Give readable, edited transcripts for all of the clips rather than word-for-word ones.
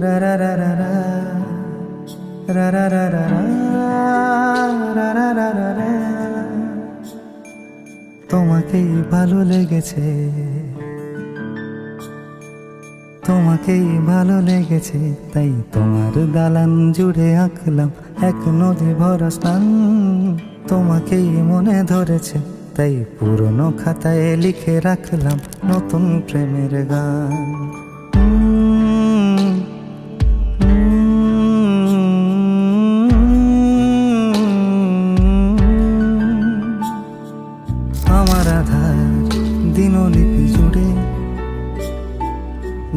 রা রা রা রা রা রা রা রা রা রা রা রা রা রা। তোমাকেই ভালো লেগেছে, তোমাকেই ভালো লেগেছে, তাই তোমার দালান জুড়ে আঁকলাম এক নদী ভরা স্নান। তোমাকেই মনে ধরেছে, তাই পুরনো খাতায় লিখে রাখলাম নতুন প্রেমের গান। আমার আধার দিনলিপি জুড়ে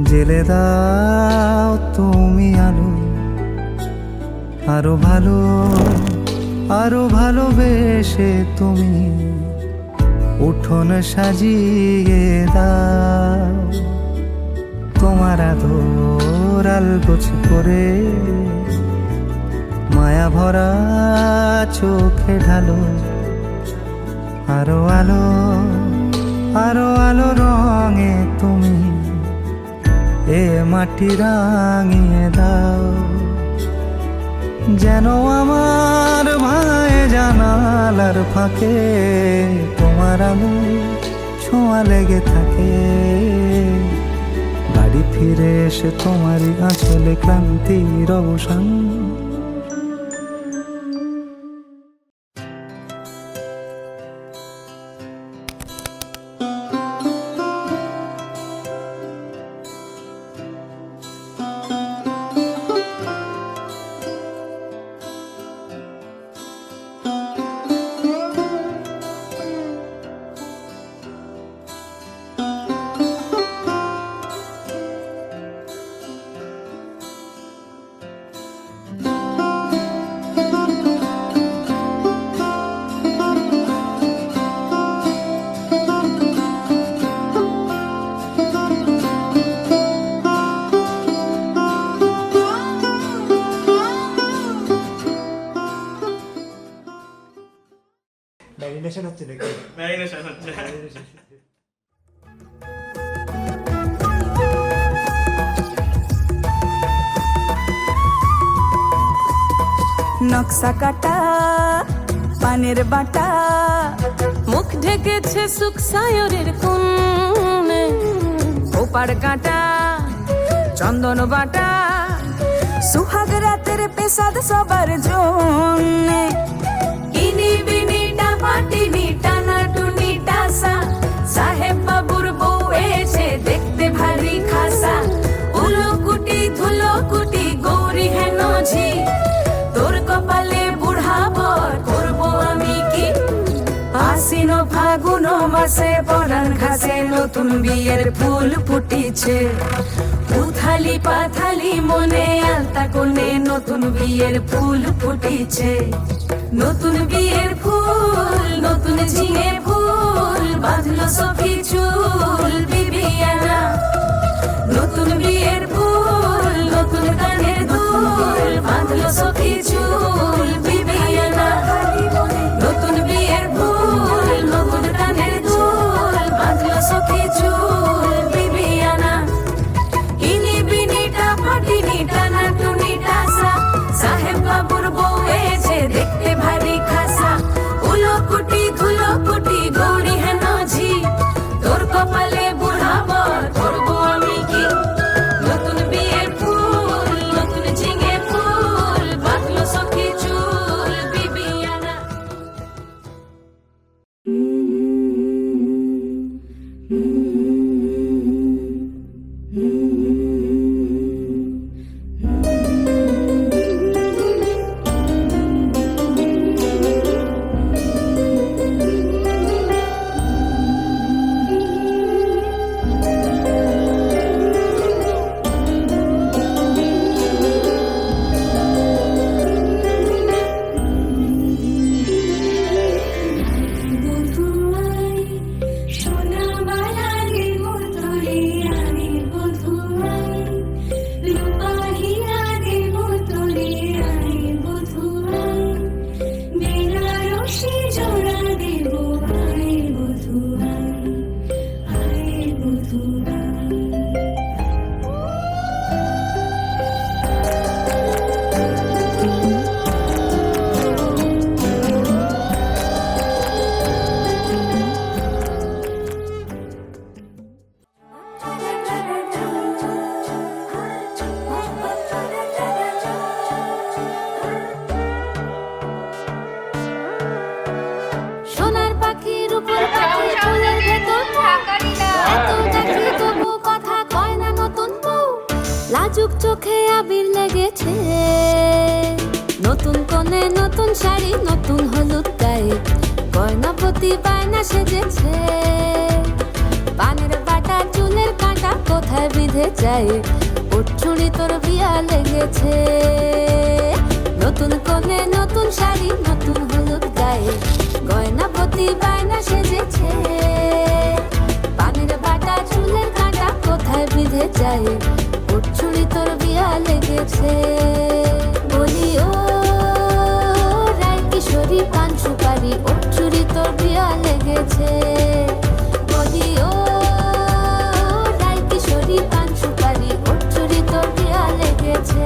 জেলে দাও তুমি আলো, আরো ভালো আরো ভালোবেসে তুমি উঠোন সাজিয়ে দাও। তোমার আদর আলগোছ করে মায়া ভরা চোখে ঢালো, আরো আলো আরো আলো রঙে তুমি এ মাটি রাঙিয়ে দাও। যেন আমার ভাঙায় জানালার ফাঁকে তোমার আলো ছোঁয়া লেগে থাকে। বাড়ি ফিরে এসে তোমারই আঁচলে ক্লান্তির অবসান। ম্যারিনেশন হচ্ছে নাকি? ম্যারিনেশন হচ্ছে। নকশা কাটা পানের বাটা, মুখ ঢেকেছে সুখ সায়রের কোণে, ওপার কাটা চন্দন বাটা, সুহাগ রাতের পেশাদ সবার জন্যে। ইনি বিনি টাপাটিনি টানা টুনি টাসা, সাহেব বাবুর বউ এসে দেখতে ভারী খাসা। উলো কুটি ধুলো কুটি গৌরী হেন ঝি, তোর কপালে বুড়া বর করবো আমি কি। আশ্বিন ফাগুন মাসে পরাণ ঘাসে নতুন বিয়ের ফুল ফুটিছে। উথালি পাথালি মনে আলতা কোণে নতুন বিয়ের ফুল ফুটিছে। নতুন বিয়ের ফুল নতুন ঝিঙে ফুল, বাঁধলো সখী চুল বিবিয়ানা। নতুন বিয়ের ফুল নতুন কানের দুল, বাঁধলো সখী চুল বিবিয়ানা। নতুন বিয়ের ফুল নতুন কানের দুল, বাঁধলো সখী চুল বিবিয়ানা। ইনি বিনি টাপাটিনি টানা টুনি টাসা, সাহেব বাবুর বউ এসে দেখতে ভারী খাসা। উলো কুটি ধুলো কুটি গৌরী হেন ঝি, তোর কপালে বুড়া বর করবো আমি কি। নতুন বিয়ের ফুল নতুন ঝিঙে ফুল, বাঁধলো সখী চোখে আবির লেগেছে, নতুন কোণে নতুন শাড়ি, নতুন হলুদ গায়ে, গয়না প্রতি বায়না সেজেছে। পানের বাটা চুলের কাঁটা কোথায় বিঁধে যায়, ওর চুড়ি তোর বিয়া লেগেছে। নতুন কোণে নতুন শাড়ি, নতুন হলুদ গায়ে, গয়না প্রতি বায়না সেজেছে। পানের বাটা চুলের কাঁটা কোথায় বিঁধে যায়, ওর চুড়ি তোর বিয়া লেগেছে। বলি ও রায় কিশোরী পান সুপারি, ওর চুড়ি তোর বিয়া লেগেছে। বলি ও রায় কিশোরী পান সুপারি, ওর চুড়ি তোর বিয়া লেগেছে।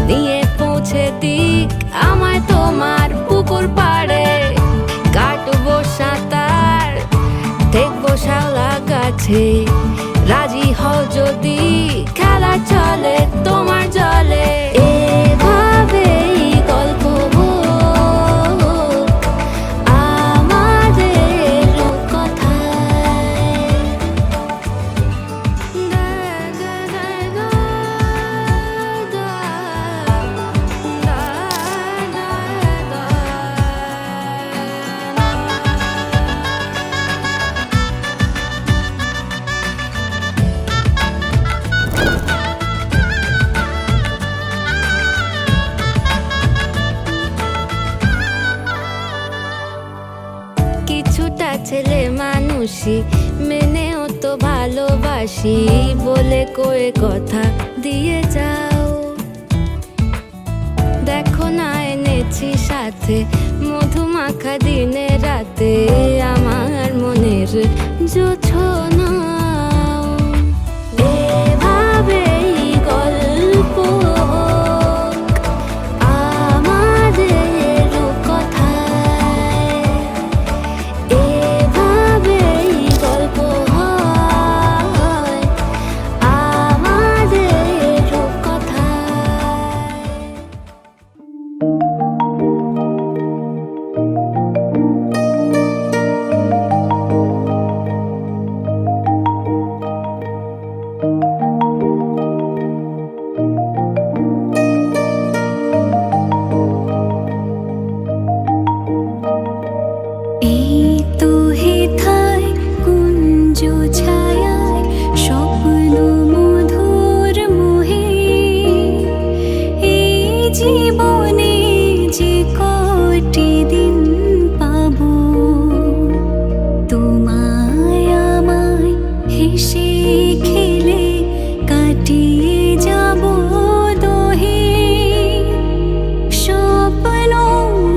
নিয়ে পৌঁছে দিক আমায় তোমার পুকুর পাড়ে, কাটবো সাঁতার দেখবো শাওলা গাছে। রাজি হও যদি খেলা চলে তোমার জলে, এভাবেই গল্প হোক আমাদের কথায়। কিছুটা ছেলে মানুষই মেনেও তো ভালোবাসি, বলে কয়ে কথা দিয়ে যাও। দেখো না এনেছি সাথে মধুমাখা দিনে রাতে, আমার মনের জোছনা। এভাবেই গল্প আমাদের কথায়, এভাবেই গল্প হয় আমাদের কথায়। এই তো হেথায় কুঞ্জ ছায়ায় স্বপ্ন মধুর মোহে, এই জীবনে যে কটি দিন পাবো, তোমায় আমায় হেসে খেলে কাটিয়ে যাব দোহে। স্বপ্ন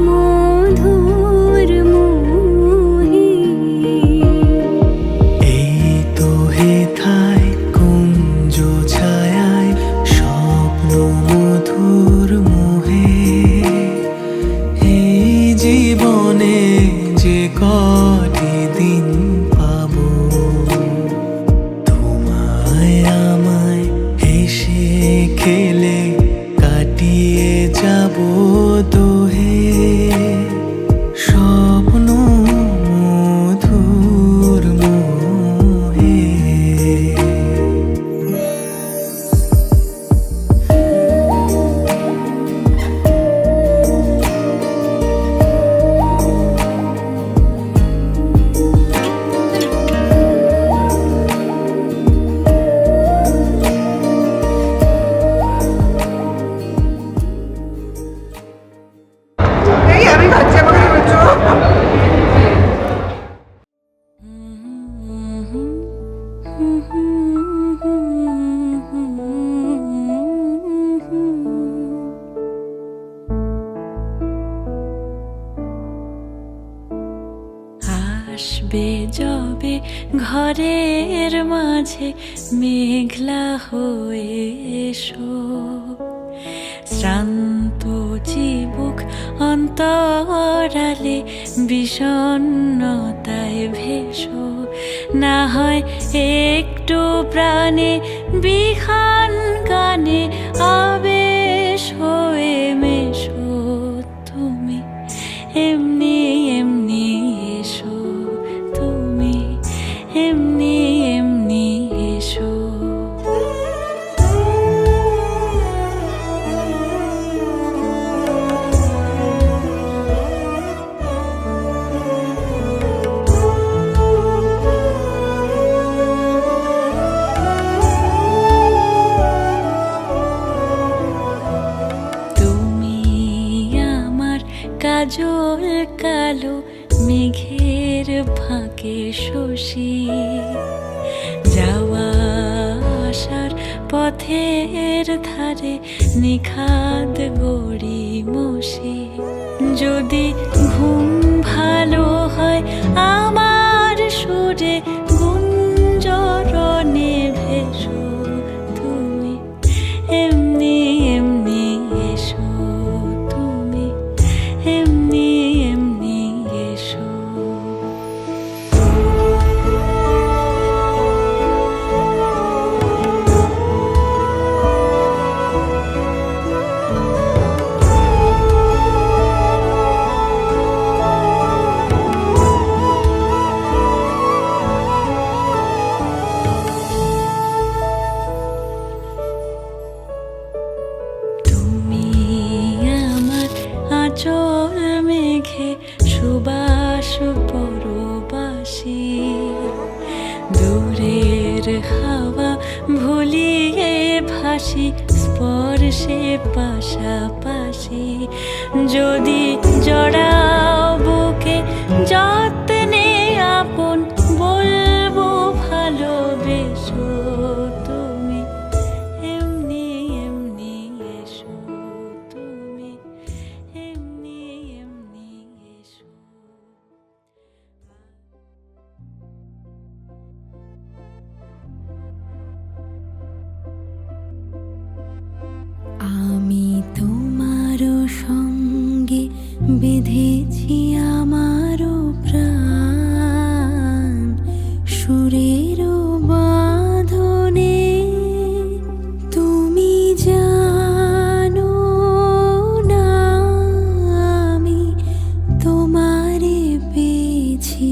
মধুর মোহে, এই তো হেথায় কুঞ্জ ছায়ায় স্বপ্ন মধুর মোহে, এই জীবনে যে কটি দিন পাবো, তোমায় আমায় হেসে খেলে কাটিয়ে যাব দোহে। স্বপ্ন মধুর মোহে। আসবে যবে ঘরের মাঝে মেঘলা হয়ে এসো, শ্রান্ত চিবুক অন্তরালে বিষণ্ণতায় ভেসো, না হয় একটু প্রাণে বিহান গানে আবেশ হয়ে মেশো, তুমি এমনি এমনি এসো, তুমি এমনি এমনি এসো। কাজল কালো মেঘের ফাঁকে শশী, যাওয়া আসার পথের ধারে নিখাদ গড়ি মশি, যদি ঘুম ভালো হয় আমার সুরে গুঞ্জরণে ভেসো, তুমি এমনি এমনি এসো, তুমি এমনি এমনি এসো। আঁচল মেঘে সুবাস পরবাসী, দূরের হাওয়া ভুলিয়ে ভাসি স্পর্শে পাশাপাশি, যদি জড়াও বুকে যত্নে আপন বলবো ভালোবেসো, তুমি এমনি এমনি এসো, তুমি এমনি এমনি এসো। আমি তোমারও সঙ্গে বেঁধেছি আমারও প্রাণ, সুরেরও বাঁধনে তুমি জানো না আমি তোমারে পেয়েছি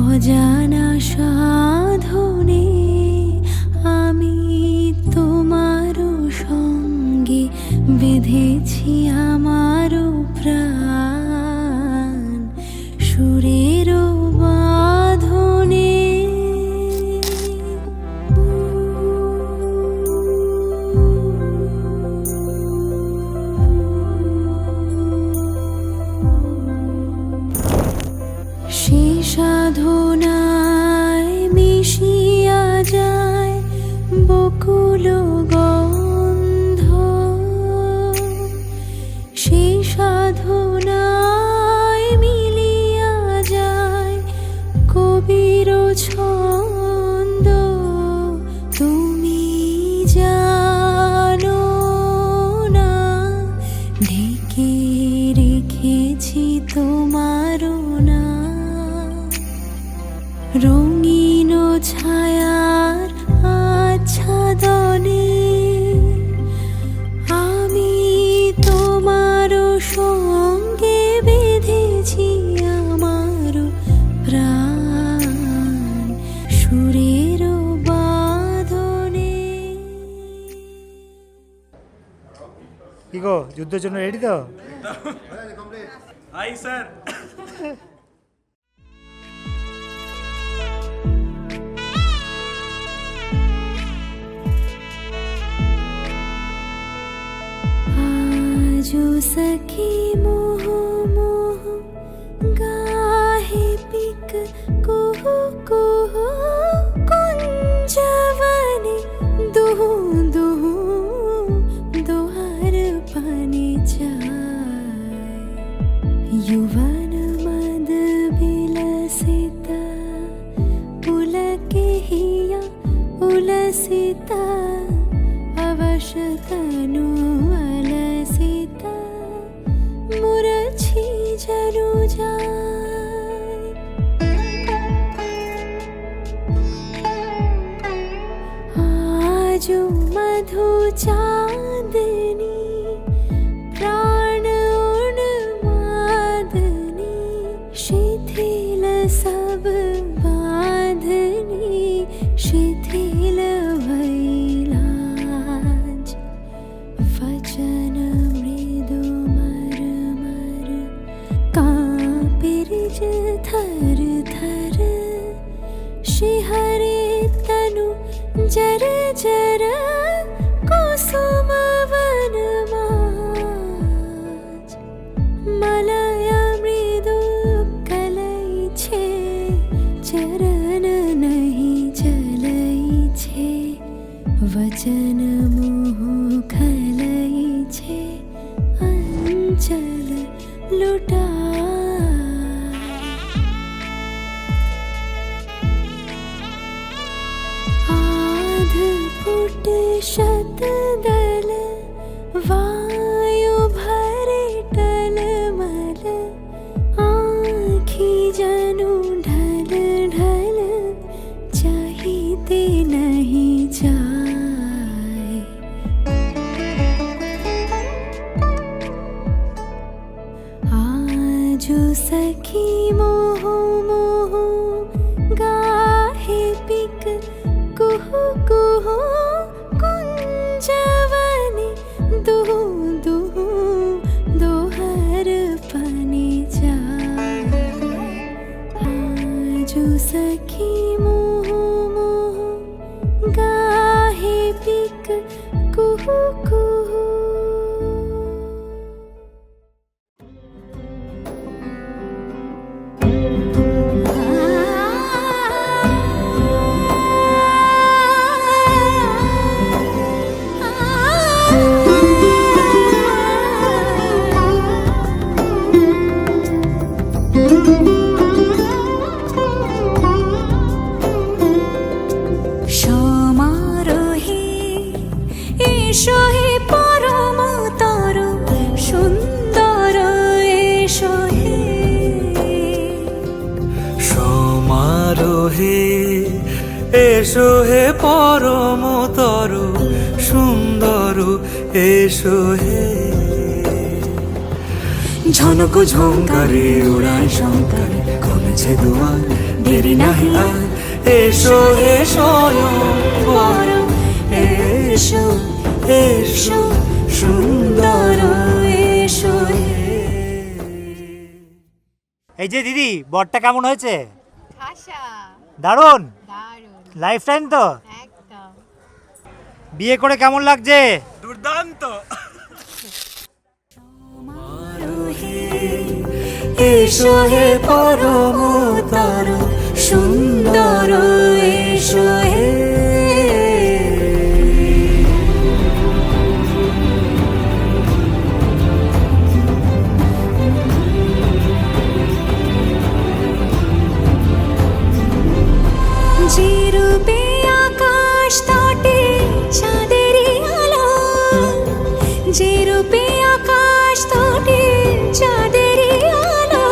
অজানা সাধনে, আমি তোমারও সঙ্গে বেঁধেছি আমারও প্রাণ, সুরেরও বাঁধনে। সে সাধনায় মিশিয়া যায় বকুল গন্ধ, সে সাধনায় মিলিয়া যায় কবির ছন্দ, তুমি জানো না ঢেকে রেখেছি তোমারও না, রঙিন ছায়ার আচ্ছাদনে আমি তোমারও সঙ্গে বেঁধেছি আমারও প্রাণ, সুরেরও বাঁধনে। কি গো, যুদ্ধের জন্য রেডি তো? Hi sir. आजो सखी मोह मोह गाहे पिक कुहु कुहु कुंजवने दुहु दुहु दोहार पानी चाय, युवन मद विलसिता सीता अवश्य तनु अलसिता मुरझी जनु जाय आजु मधु चांदनी प्राण उन्मादनी शिथिल सब बांधनी शिथिल भैलाज वचन मृदु मर कांपिरिज थर थर शिहरे तनु जर जर कुसुम वन माज मलय मृदु कलई छे चरण नहीं चलई छे वचन मोह खलई छे अंचल लुटा फुट शतदल वायु भरे टलमल आँखी जनु ढल ढल चाहते नहीं जाए आजो सखी मोह मोह गाहे पिक कुहु कुहु कुंजवनी दुहु दुहु दोहर पानी जा आजो सखी मोह मोह गाहे पिक कुहु कुहु এসো হে পরমতর সুন্দর এসো হে ঝনক ঝঙ্কারে উড়ায় শঙ্কারে কমেছে দুয়ার দেরি নাহি আর এসো হে স্বয়ং পরম এসো এসো সুন্দর এসো হে। এই যে দিদি, বরটা কেমন হয়েছে? আশা দারুণ, দারুণ লাইফ টাইম তো। একদম বিয়ে করে কেমন লাগছে? দুর্দান্ত। এসো হে পরমতর সুন্দর এসো হে। যে রূপে আকাশ তটে চাঁদেরই আলো যে রূপে আকাশ তটে চাঁদেরই আলো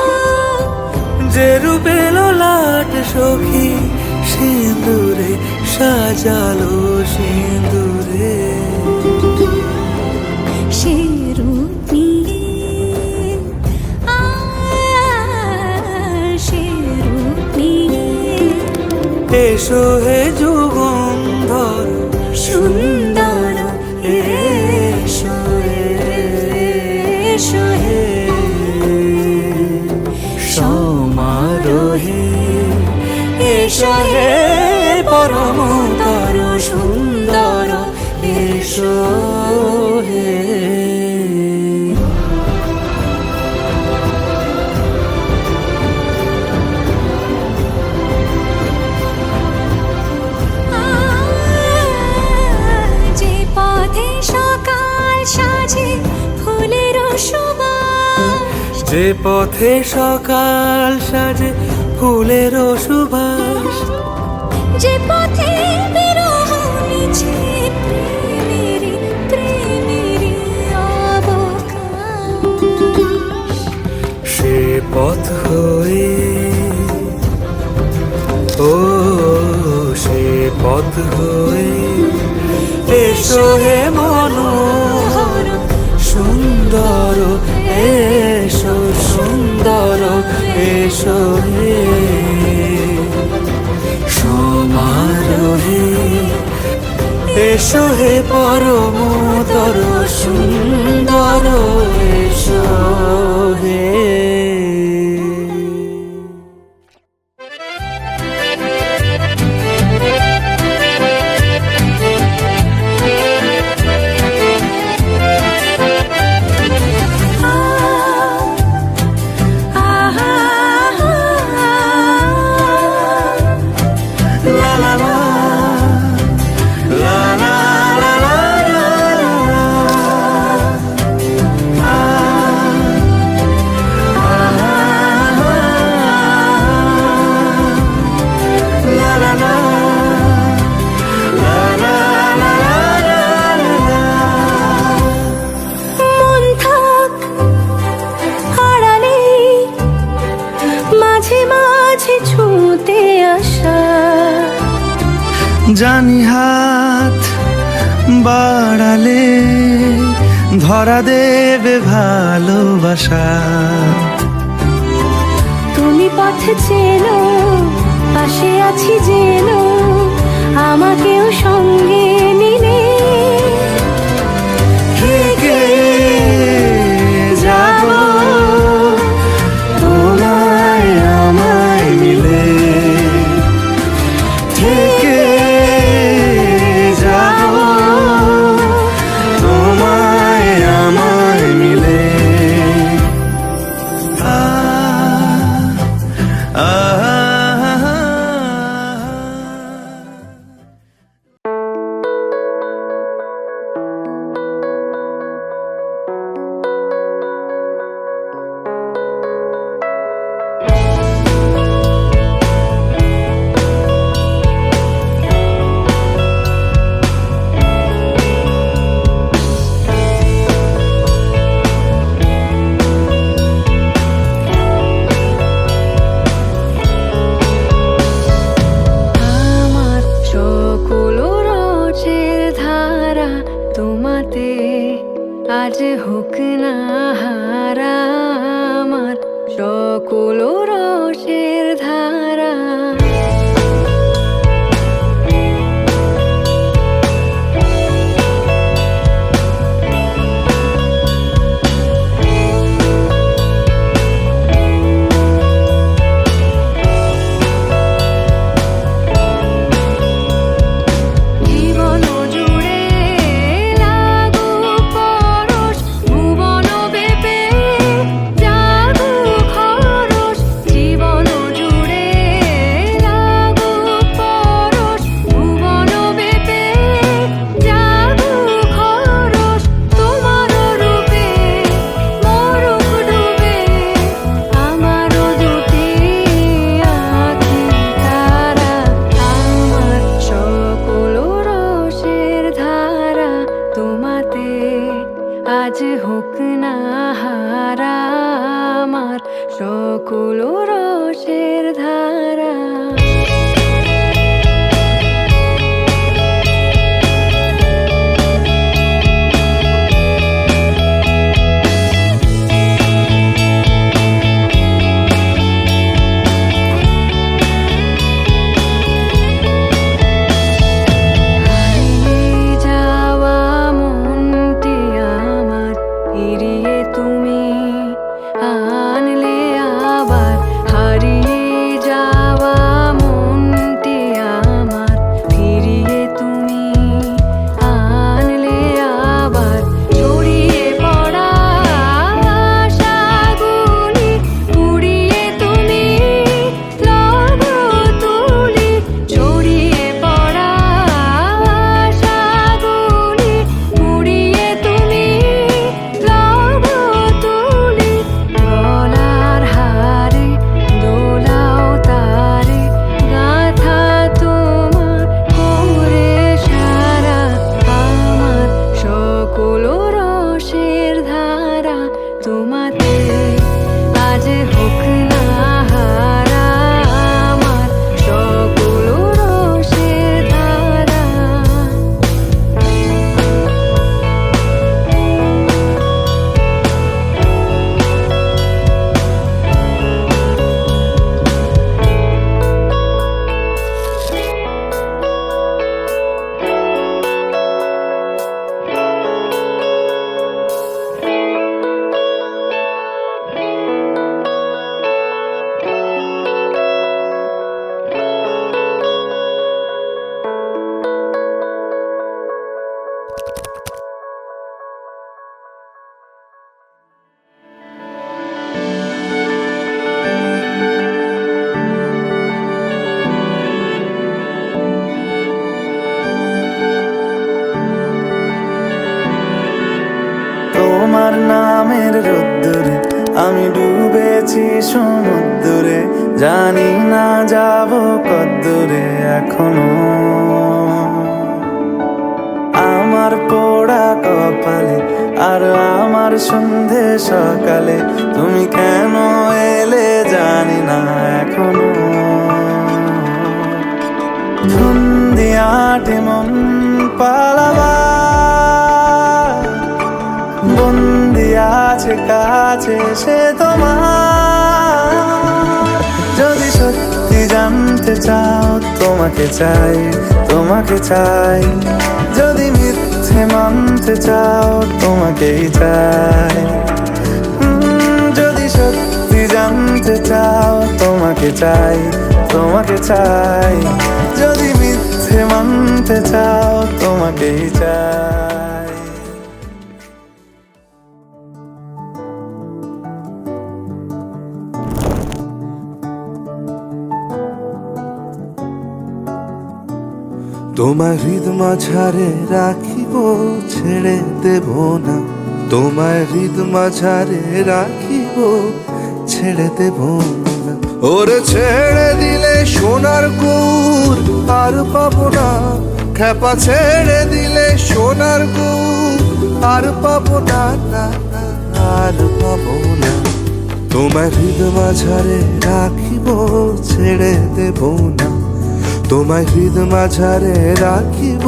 যে রূপে লোলাট সখী সিঁদুরে সাজালো সিঁদুরে সে রূপ নিয়ে সে রূপ নিয়ে এসো হে যুগন্ধর সুন্দর এসো এসো হে সমারোহে এসো হে পরমতর সুন্দর এসো হে। যে পথে সকাল সাজে ফুলের সুবাস যে পথে সকাল সাজে ফুলের সুবাস যে পথে বিরহ পথ হয়ে, ও সে পথ হয়ে এসো হে মনোহর সুন্দর, এসো সুন্দর, এসো হে সমারোহে, এসো হে পরমতর সুন্দর, এসো হে। মন থাক আড়ালে, মাঝে মাঝে ছুঁতে আসা, জানি হাত বাড়ালে ধরা দেবে ভালোবাসা। তুমি পথ চেনো, পাশে আছি জেনো, আমাকেও সঙ্গে নিলে থেকে যাব তোমায় আমায় মিলে, থেকে যাব তোমায় আমায় মিলে। আ রোদ্দুরে আমি ডুবেছি সমুদ্রে, জানি না যাব কদ্দূরে এখনো। আমার পোড়া কপালে আর আমার সন্ধে সকালে তুমি কেন এলে জানি না এখনো। ফন্দিয়াটে মন পালাবা, বন্দি আছে কাছে সে তোমার। যদি সত্যি জানতে চাও তোমাকে চাই, তোমাকে চাই। যদি মিথ্যে মানতে চাও তোমাকেই চাই। যদি সত্যি জানতে চাও তোমাকে চাই, তোমাকে চাই। যদি মিথ্যে মানতে চাও তোমাকেই চাই। তোমার হৃদ মাঝারে রাখিব ছেড়ে দেব না, তোমার হৃদ মাঝারে রাখিব ছেড়ে দেব না। ওরে ছেড়ে দিলে সোনার গুর আর পাবো না, খেপা ছেড়ে দিলে সোনার গুর আর পাবো না, না না আর পাবো না। তোমার হৃদ মাঝারে রাখিব ছেড়ে দেব না, তোমায় হৃদ মাঝারে রাখিব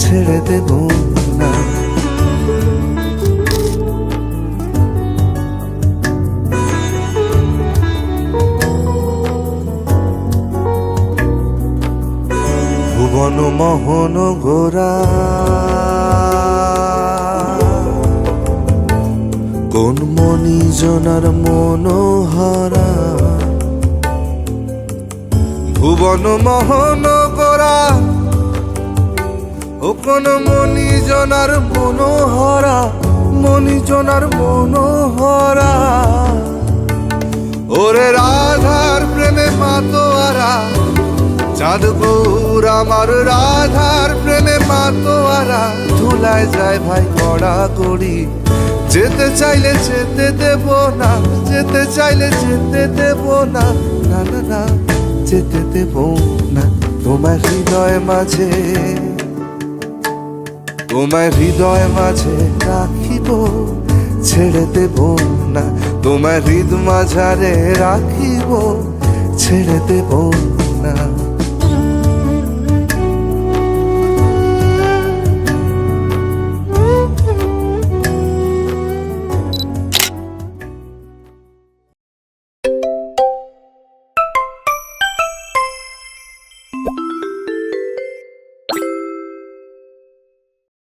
ছেড়ে দেব না। ভুবন মোহন গোরা কোন মণিজনার মনোহরা, ভুবন মোহন গোরা ও কোন মণিজনার মনোহরা, মণিজনার মনোহরা। ওরে রাধার প্রেমে মাতোয়ারা, চাঁদ গৌর আমার রাধার প্রেমে মাতোয়ারা। ধুলায় যায় ভাই কড়া কড়ি, যেতে চাইলে যেতে দেব না, যেতে চাইলে যেতে দেব না, না না না যেতে দেব না। তোমার হৃদয় মাঝে, তোমার হৃদয় মাঝে রাখিব ছেড়ে দেব না, তোমার হৃদ মাঝারে রাখিব ছেড়ে দেব না।